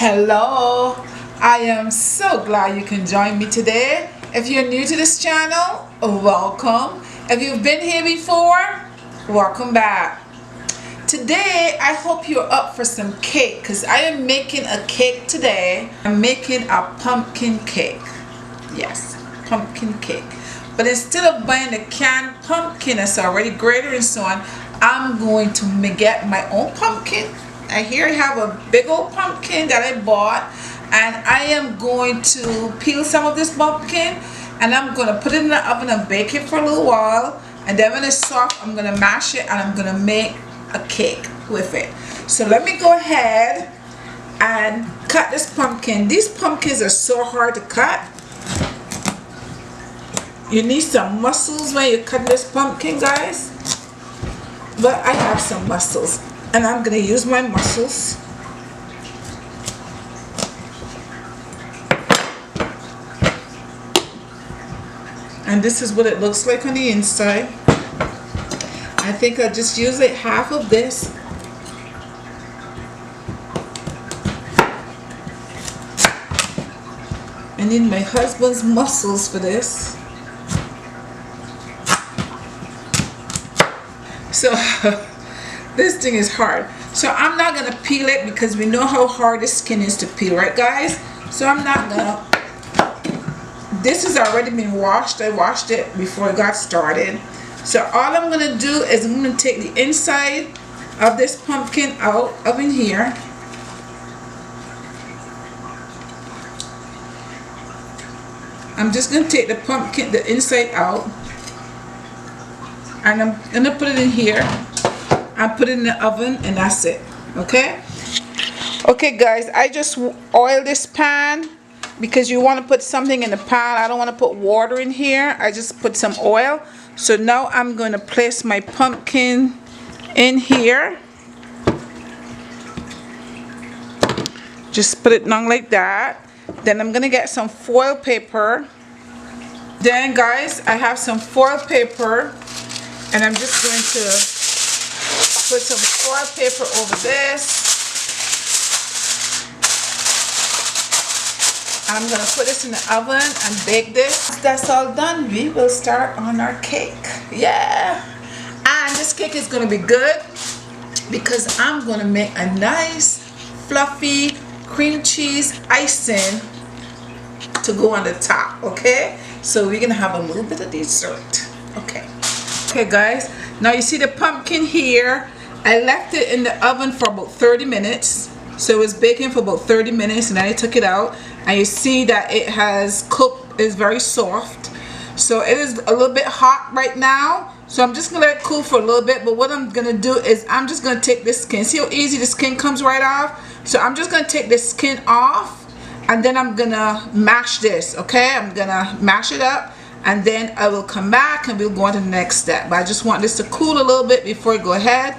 Hello, I am so glad you can join me today. If you're new to this channel, welcome. If you've been here before, welcome back. Today, I hope you're up for some cake because I am making a cake today. I'm making a pumpkin cake. Yes, pumpkin cake. But instead of buying a canned pumpkin that's already grated and so on, I'm going to get my own pumpkin. And here I have a big old pumpkin that I bought, and I am going to peel some of this pumpkin and I'm going to put it in the oven and bake it for a little while, and then when it's soft I'm going to mash it and I'm going to make a cake with it. So let me go ahead and cut this pumpkin. These pumpkins are so hard to cut. You need some muscles when you cut this pumpkin, guys, but I have some muscles and I'm going to use my muscles. And this is what it looks like on the inside. I think I'll just use like half of this. I need my husband's muscles for this. So this thing is hard. So I'm not gonna peel it because we know how hard the skin is to peel, right guys? So I'm not gonna. This has already been washed. I washed it before I got started. So all I'm gonna do is I'm gonna take the inside of this pumpkin out of in here. I'm just gonna take the pumpkin, the inside out, and I'm gonna put it in here. I put it in the oven and that's it. Okay guys, I just oil this pan because you want to put something in the pan. I don't want to put water in here. I just put some oil. So now I'm going to place my pumpkin in here. Just put it down like that. Then I'm going to get some foil paper. Then guys, I have some foil paper and I'm just going to put some foil paper over this. I'm going to put this in the oven and bake this. Once that's all done, we will start on our cake. Yeah! And this cake is going to be good because I'm going to make a nice fluffy cream cheese icing to go on the top, okay? So we're going to have a little bit of dessert. Okay guys, now you see the pumpkin here. I left it in the oven for about 30 minutes. So it was baking for about 30 minutes and then I took it out. And you see that it has cooked, it's very soft. So it is a little bit hot right now. So I'm just going to let it cool for a little bit. But what I'm going to do is I'm just going to take this skin. See how easy the skin comes right off? So I'm just going to take the skin off. And then I'm going to mash this, okay? I'm going to mash it up. And then I will come back and we'll go on to the next step. But I just want this to cool a little bit before I go ahead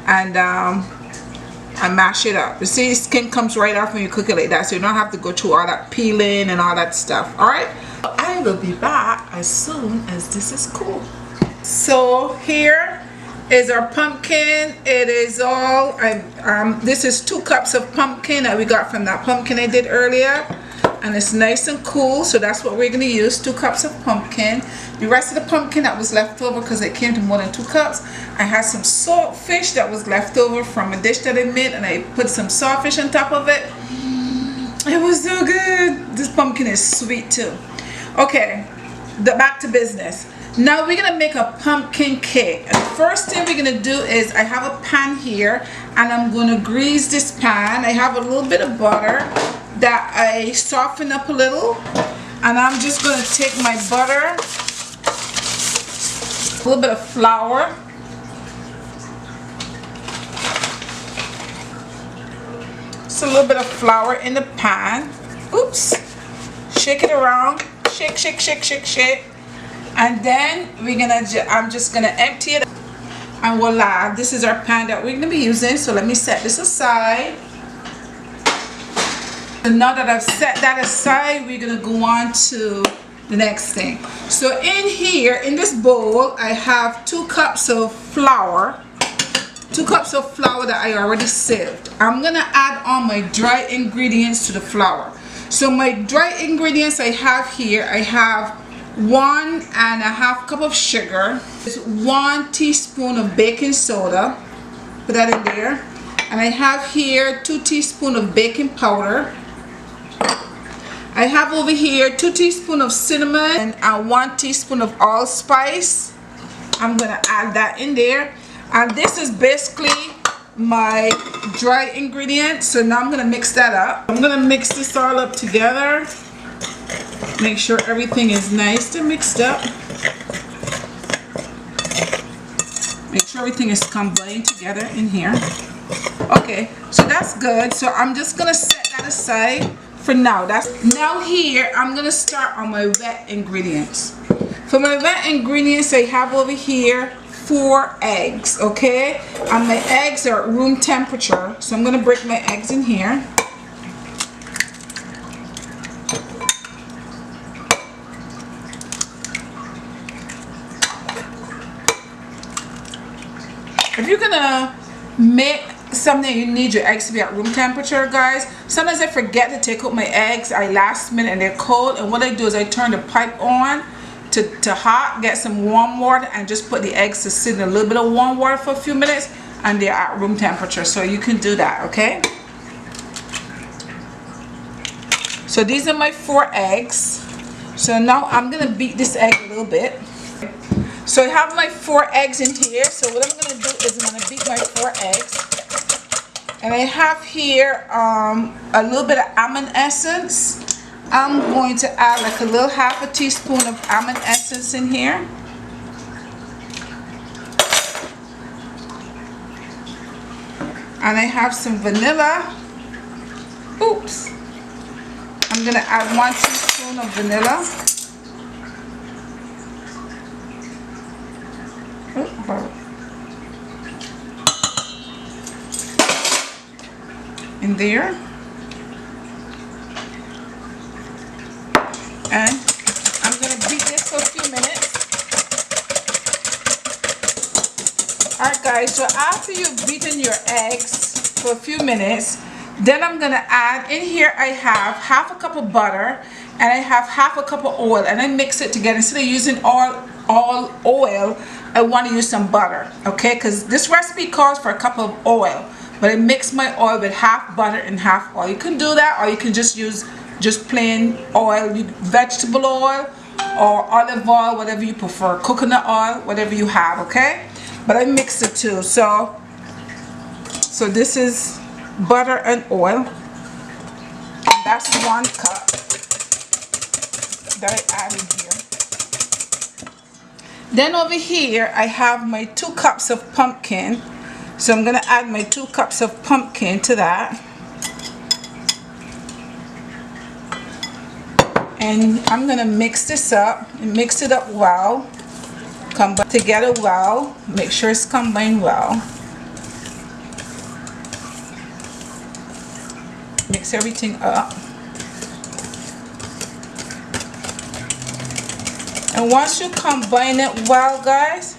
and I mash it up. You see, the skin comes right off when you cook it like that, so you don't have to go through all that peeling and all that stuff. Alright, I will be back as soon as this is cool. So here is our pumpkin. It is all this is 2 cups of pumpkin that we got from that pumpkin I did earlier, and it's nice and cool. So that's what we're going to use, 2 cups of pumpkin. The rest of the pumpkin that was left over, because it came to more than 2 cups, I had some saltfish that was left over from a dish that I made, and I put some saltfish on top of it. It was so good. This pumpkin is sweet too. Okay, back to business. Now we're going to make a pumpkin cake. And the first thing we're going to do is I have a pan here and I'm going to grease this pan. I have a little bit of butter that I soften up a little, and I'm just going to take my butter, a little bit of flour, just a little bit of flour in the pan. Oops, shake it around, shake, and then I'm just gonna empty it, and voila, this is our pan that we're gonna be using. So let me set this aside. And now that I've set that aside, we're gonna go on to the next thing. So in here, in this bowl, I have 2 cups of flour. 2 cups of flour that I already sieved. I'm gonna add all my dry ingredients to the flour. So my dry ingredients I have here, I have 1.5 cup of sugar, 1 teaspoon of baking soda, put that in there, and I have here 2 teaspoons of baking powder. I have over here 2 teaspoons of cinnamon and 1 teaspoon of allspice. I'm gonna add that in there, and this is basically my dry ingredients. So now I'm gonna mix that up. I'm gonna mix this all up together. Make sure everything is nice and mixed up. Make sure everything is combined together in here. Okay, so that's good. So I'm just gonna set that aside for now. Now here I'm gonna start on my wet ingredients. For my wet ingredients, I have over here 4 eggs, okay? And my eggs are at room temperature, so I'm gonna break my eggs in here. If you're gonna make something, you need your eggs to be at room temperature, guys. Sometimes I forget to take out my eggs at last minute and they're cold, and what I do is I turn the pipe on to hot, get some warm water, and just put the eggs to sit in a little bit of warm water for a few minutes, and they're at room temperature. So you can do that, okay? So these are my 4 eggs. So now I'm gonna beat this egg a little bit. So I have my 4 eggs in here. So what I'm gonna do is I'm gonna beat my 4 eggs. And I have here a little bit of almond essence. I'm going to add like a little 1/2 teaspoon of almond essence in here. And I have some vanilla. Oops. I'm gonna add 1 teaspoon of vanilla. In there. And I'm going to beat this for a few minutes. Alright guys, so after you've beaten your eggs for a few minutes, then I'm going to add, in here I have 1/2 cup of butter and I have 1/2 cup of oil, and I mix it together. Instead of using all oil, I want to use some butter, okay? Because this recipe calls for 1 cup of oil, but I mix my oil with 1/2 butter and 1/2 oil. You can do that, or you can just use just plain oil, vegetable oil or olive oil, whatever you prefer, coconut oil, whatever you have, okay? But I mix the two. So this is butter and oil, and that's 1 cup that I added here. Then over here I have my 2 cups of pumpkin, so I'm gonna add my 2 cups of pumpkin to that. And I'm gonna mix this up and mix it up well, combine together well, make sure it's combined well. Mix everything up. And once you combine it well, guys,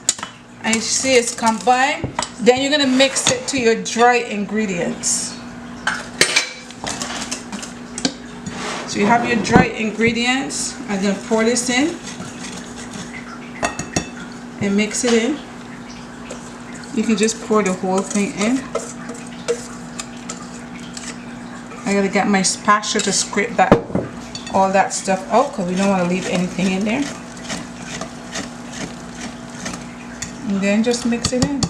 and you see it's combined, then you're gonna mix it to your dry ingredients. So you have your dry ingredients. I'm going to pour this in and mix it in. You can just pour the whole thing in. I got to get my spatula to scrape all that stuff out, because we don't want to leave anything in there. And then just mix it in.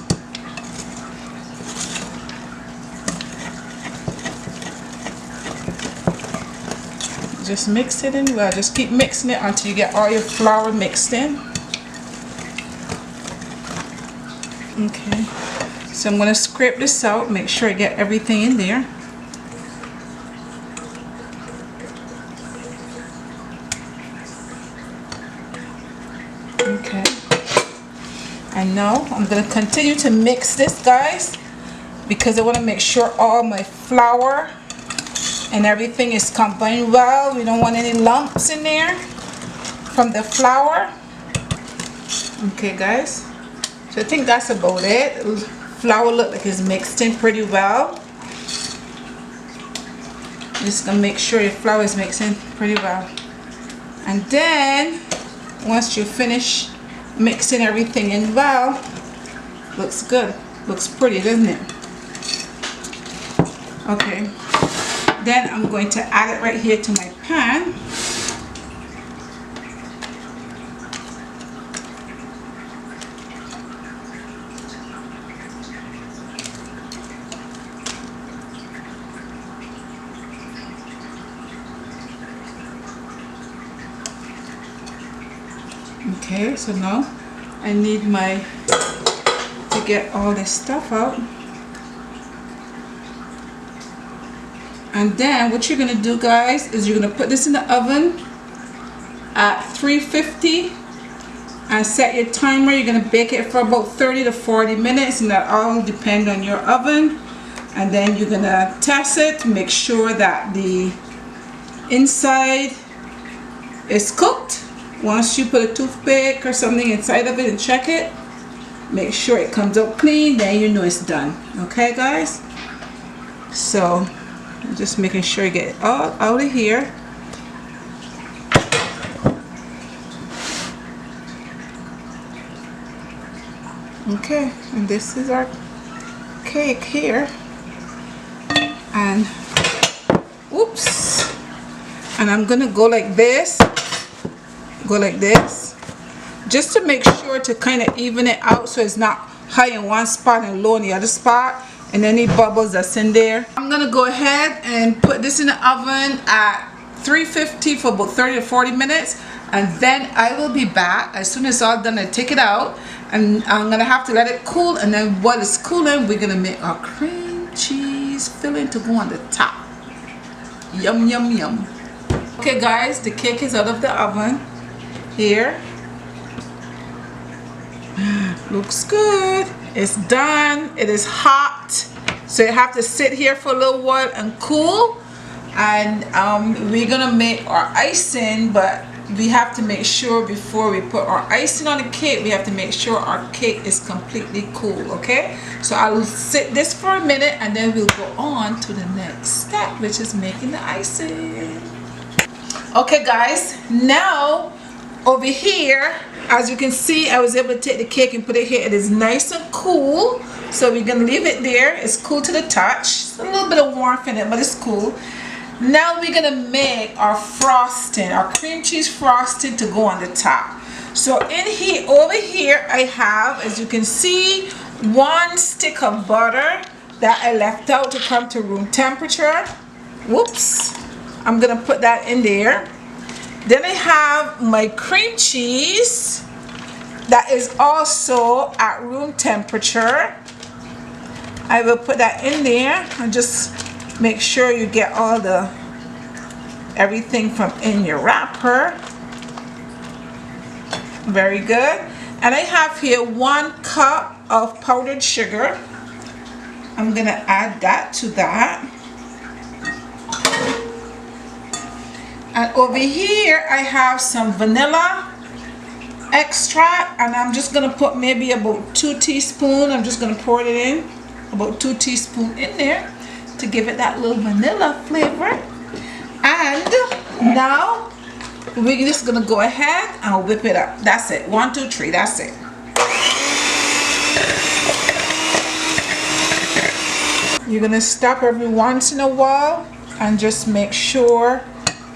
Just mix it in well. Just keep mixing it until you get all your flour mixed in. Okay, so I'm going to scrape this out, make sure I get everything in there. Okay, and now I'm going to continue to mix this, guys, because I want to make sure all my flour and everything is combined well. We don't want any lumps in there from the flour. Okay guys, so I think that's about it. flour look like it's mixed in pretty well. Just gonna make sure your flour is mixed in pretty well. And then once you finish mixing everything in well, looks good, looks pretty, doesn't it? Okay, then I'm going to add it right here to my pan. Okay, so now I need to get all this stuff out. And then what you're gonna do, guys, is you're gonna put this in the oven at 350 and set your timer. You're gonna bake it for about 30 to 40 minutes, and that all depends on your oven. And then you're gonna test it to make sure that the inside is cooked. Once you put a toothpick or something inside of it and check it, make sure it comes out clean, then you know it's done. Okay, guys? So just making sure you get it all out of here. Okay, and this is our cake here. And oops, and I'm gonna go like this, just to make sure to kind of even it out so it's not high in one spot and low in the other spot, and any bubbles that's in there. I'm gonna go ahead and put this in the oven at 350 for about 30 to 40 minutes, and then I will be back as soon as it's all done. I take it out and I'm gonna have to let it cool, and then while it's cooling, we're gonna make our cream cheese filling to go on the top. Yum yum yum. Okay guys, the cake is out of the oven here. Looks good. It's done. It is hot, so you have to sit here for a little while and cool. And we're gonna make our icing, but we have to make sure before we put our icing on the cake, we have to make sure our cake is completely cool. Okay, so I'll sit this for a minute and then we'll go on to the next step, which is making the icing. Okay guys, now over here, as you can see, I was able to take the cake and put it here. It is nice and cool, so we're gonna leave it there. It's cool to the touch. It's a little bit of warmth in it, but it's cool. Now we're gonna make our frosting, our cream cheese frosting to go on the top. So in here, over here, I have, as you can see, 1 stick of butter that I left out to come to room temperature. Whoops, I'm gonna put that in there. Then I have my cream cheese that is also at room temperature. I will put that in there and just make sure you get all the everything from in your wrapper. Very good. And I have here 1 cup of powdered sugar. I'm gonna add that to that. And over here I have some vanilla extract, and I'm just gonna put maybe about 2 teaspoons. I'm just gonna pour it in, about 2 teaspoons in there to give it that little vanilla flavor. And now we're just gonna go ahead and whip it up. That's it. 1, 2, 3. That's it. You're gonna stop every once in a while and just make sure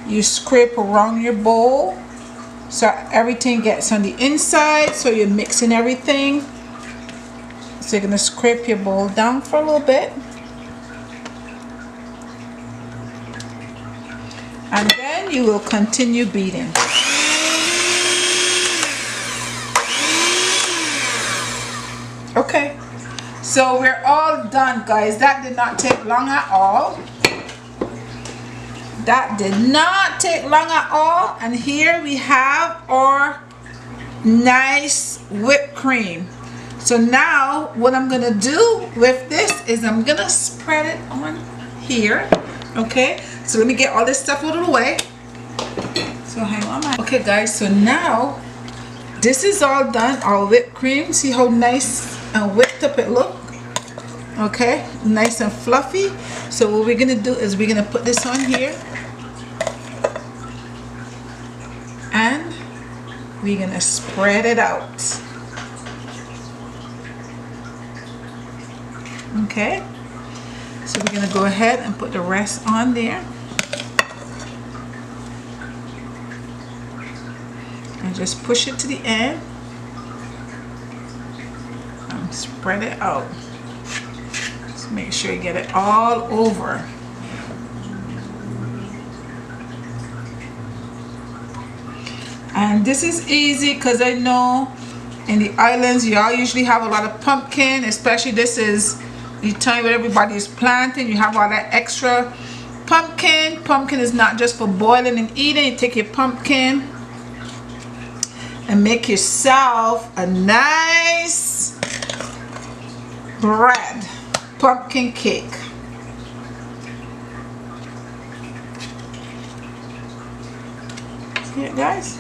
you scrape around your bowl so everything gets on the inside, so you're mixing everything. So you're gonna scrape your bowl down for a little bit, and then you will continue beating. Okay, so we're all done, guys. That did not take long at all. That did not take long at all. And here we have our nice whipped cream. So now what I'm gonna do with this is I'm gonna spread it on here. Okay, so let me get all this stuff out of the way. So hang on. Okay guys, so now this is all done, our whipped cream. See how nice and whipped up it look? Okay, nice and fluffy. So what we're gonna do is we're gonna put this on here, and we're gonna spread it out. Okay, so we're gonna go ahead and put the rest on there, and just push it to the end and spread it out. Just make sure you get it all over. And this is easy because I know in the islands y'all usually have a lot of pumpkin, especially this is the time where everybody is planting. You have all that extra pumpkin. Pumpkin is not just for boiling and eating. You take your pumpkin and make yourself a nice bread pumpkin cake. See it, guys?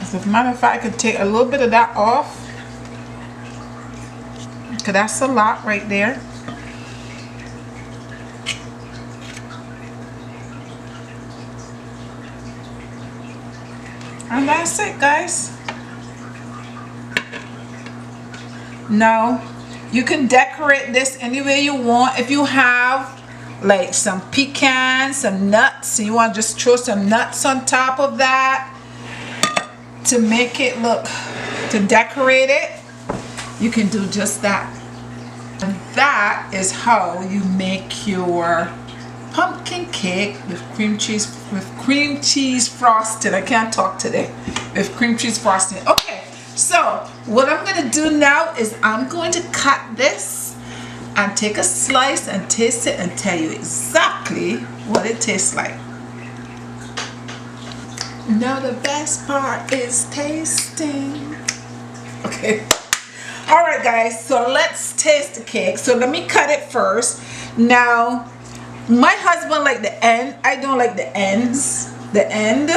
As a matter of fact, I could take a little bit of that off, because that's a lot right there. And that's it, guys. Now you can decorate this any way you want. If you have like some pecans, some nuts, and you want to just throw some nuts on top of that to make it look, to decorate it, you can do just that. And that is how you make your pumpkin cake with cream cheese frosting. I can't talk today. With cream cheese frosting. Okay, so what I'm gonna do now is I'm going to cut this and take a slice and taste it and tell you exactly what it tastes like. Now the best part is tasting. Okay. All right, guys, so let's taste the cake. So let me cut it first. Now, my husband likes the end. I don't like the ends. The end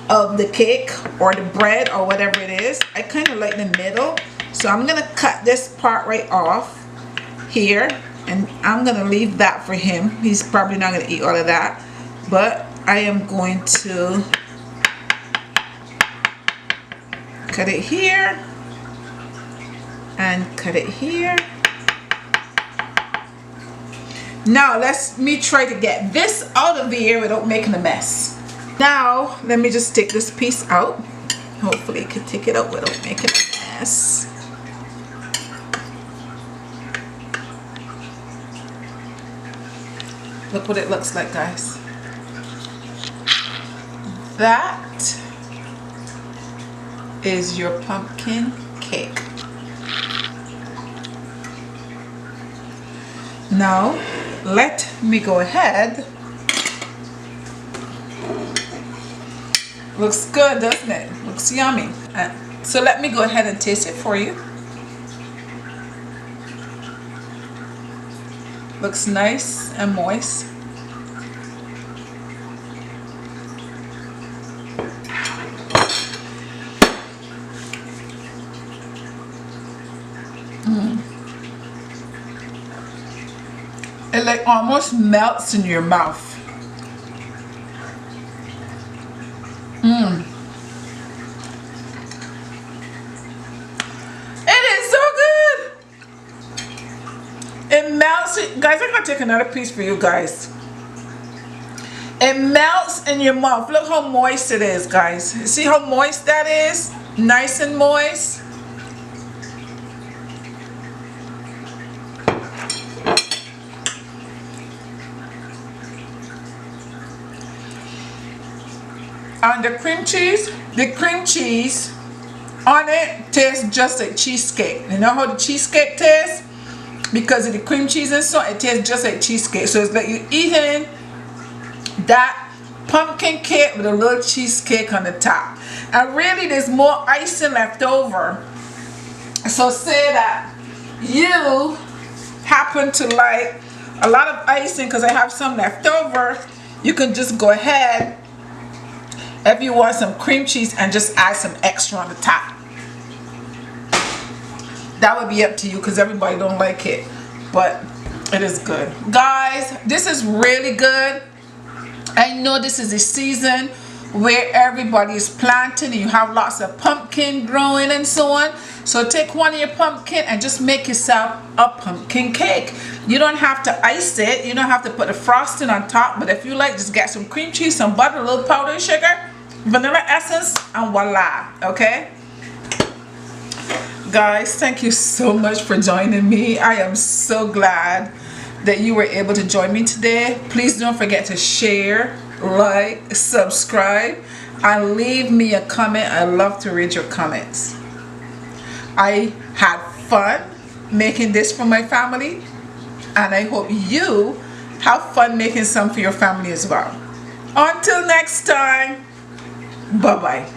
of the cake or the bread or whatever it is. I kind of like the middle. So I'm going to cut this part right off here. And I'm going to leave that for him. He's probably not going to eat all of that. But I am going to cut it here and cut it here. Now let me try to get this out of here without making a mess. Now let me just take this piece out. Hopefully I can take it out without making a mess. Look what it looks like, guys. That is your pumpkin cake. Now let me go ahead. Looks good, doesn't it? Looks yummy. So let me go ahead and taste it for you. Looks nice and moist. It like almost melts in your mouth. It is so good. It melts. Guys, I'm gonna take another piece for you guys. It melts in your mouth. Look how moist it is, guys. See how moist that is? Nice and moist. And the cream cheese on it tastes just like cheesecake. You know how the cheesecake tastes? Because of the cream cheese and so it tastes just like cheesecake. So it's like you're eating that pumpkin cake with a little cheesecake on the top. And really there's more icing left over. So say that you happen to like a lot of icing because I have some left over. You can just go ahead if you want some cream cheese and just add some extra on the top. That would be up to you because everybody don't like it, but it is good. Guys, this is really good. I know this is a season where everybody is planting and you have lots of pumpkin growing and so on. So take one of your pumpkin and just make yourself a pumpkin cake. You don't have to ice it. You don't have to put the frosting on top. But if you like, just get some cream cheese, some butter, a little powdered sugar, vanilla essence, and voila. Okay? Guys, thank you so much for joining me. I am so glad that you were able to join me today. Please don't forget to share, like, subscribe, and leave me a comment. I love to read your comments. I had fun making this for my family, and I hope you have fun making some for your family as well. Until next time, bye-bye.